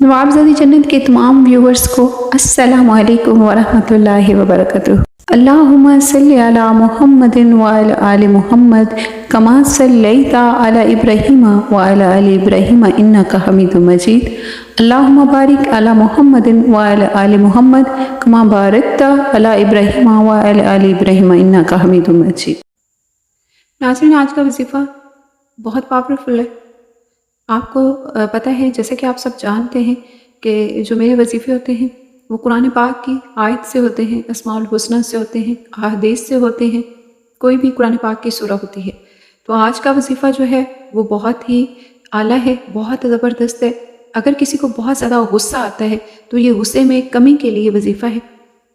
नवाबजादी जन्नत के तमाम व्यूवर्स को अस्सलामु अलैकुम वरहमतुल्लाहि वबरकातुहू। अल्लाहुम्मा सल्लि अला मुहम्मदिन व अला आलि मुहम्मद कमा सल्लैता अला इब्राहीम व अला आलि इब्राहीम इन्नका हमीदुम मजीद। अल्लाहुम्मा बारिक अला मुहम्मदिन व अला आलि मुहम्मद कमा बारकता अला इब्राहीम व अला आलि इब्राहीम इन्नका हमीदुम मजीद। नाज़रीन, आज का वजीफ़ा बहुत पावरफुल है। आपको पता है, जैसे कि आप सब जानते हैं कि जो मेरे वजीफ़े होते हैं वो कुरान पाक की आयत से होते हैं, अस्माउल हुस्ना से होते हैं, अहादीस से होते हैं, कोई भी कुरान पाक की सूरह होती है। तो आज का वजीफ़ा जो है वो बहुत ही आला है, बहुत ज़बरदस्त है। अगर किसी को बहुत ज़्यादा गुस्सा आता है तो ये गुस्से में कमी के लिए वजीफ़ा है।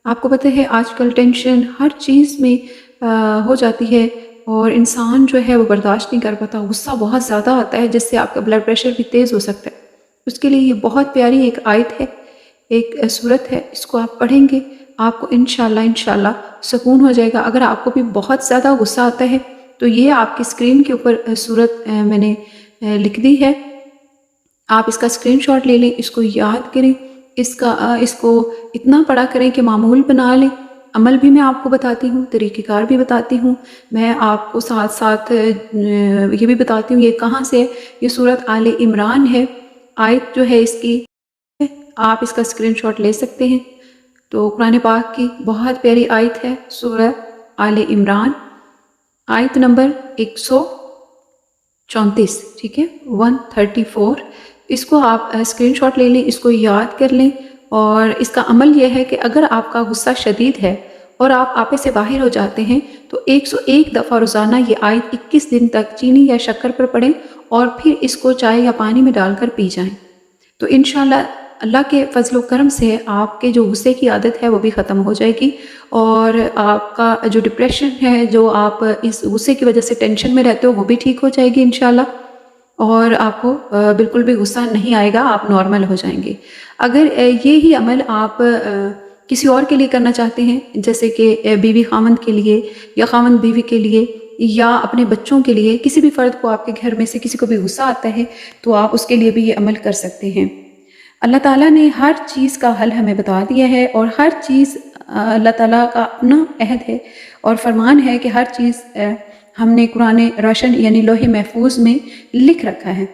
आपको पता है आजकल टेंशन हर चीज़ में हो जाती है और इंसान जो है वो बर्दाश्त नहीं कर पाता, गुस्सा बहुत ज़्यादा आता है जिससे आपका ब्लड प्रेशर भी तेज़ हो सकता है। उसके लिए ये बहुत प्यारी एक आयत है, एक सूरत है, इसको आप पढ़ेंगे आपको इंशाल्लाह सुकून हो जाएगा। अगर आपको भी बहुत ज़्यादा गुस्सा आता है तो ये आपकी स्क्रीन के ऊपर सूरत मैंने लिख दी है, आप इसका स्क्रीनशॉट ले लें, इसको याद करें, इसको इतना पढ़ा करें कि मामूल बना लें। अमल भी मैं आपको बताती हूँ, तरीक़ेकार भी बताती हूँ, मैं आपको साथ साथ ये भी बताती हूँ ये कहाँ से है। ये सूरत आले इमरान है, आयत जो है इसकी, आप इसका स्क्रीनशॉट ले सकते हैं। तो कुरान पाक की बहुत प्यारी आयत है, सूरत आले इमरान, आयत नंबर 134, ठीक है, 134। इसको आप स्क्रीनशॉट ले लें, इसको याद कर लें। और इसका अमल यह है कि अगर आपका गुस्सा शदीद है और आप आपे से बाहर हो जाते हैं तो 101 दफ़ा रोज़ाना ये आयत 21 दिन तक चीनी या शक्कर पर पढ़ें और फिर इसको चाय या पानी में डालकर पी जाएं। तो इंशाल्लाह अल्लाह के फजल करम से आपके जो गुस्से की आदत है वो भी ख़त्म हो जाएगी और आपका जो डिप्रेशन है, जो आप इस गुस्से की वजह से टेंशन में रहते हो, वो भी ठीक हो जाएगी इंशाल्लाह और आपको बिल्कुल भी गुस्सा नहीं आएगा, आप नॉर्मल हो जाएंगे। अगर ये ही अमल आप किसी और के लिए करना चाहते हैं, जैसे कि बीवी खामंद के लिए या खामंद बीवी के लिए या अपने बच्चों के लिए, किसी भी फ़र्द को आपके घर में से किसी को भी गुस्सा आता है तो आप उसके लिए भी ये अमल कर सकते हैं। अल्लाह ताला ने हर चीज़ का हल हमें बता दिया है और हर चीज़ अल्लाह ताला का अपना अहद है और फरमान है कि हर चीज़ हमने कुरान रोशन यानी लोहे महफूज में लिख रखा है।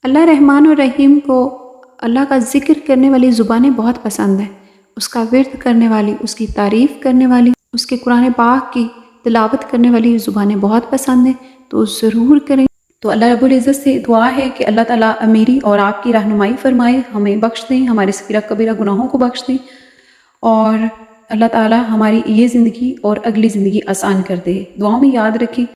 अल्लाह रहमान और रहीम को अल्लाह का ज़िक्र करने वाली ज़ुबानें बहुत पसंद है, उसका विर्द करने वाली, उसकी तारीफ़ करने वाली, उसके कुरान पाक की तिलावत करने वाली ज़ुबानें बहुत पसंद हैं, तो ज़रूर करें। तो अल्लाह रब्बुल इज़्ज़त से दुआ है कि अल्लाह ताला मेरी और आपकी रहनुमाई फरमाए, हमें बख्श दें, हमारे सगीरा कबीरा गुनाहों को बख्श दें और अल्लाह ताला हमारी ये ज़िंदगी और अगली ज़िंदगी आसान कर दे। दुआ में याद रखें।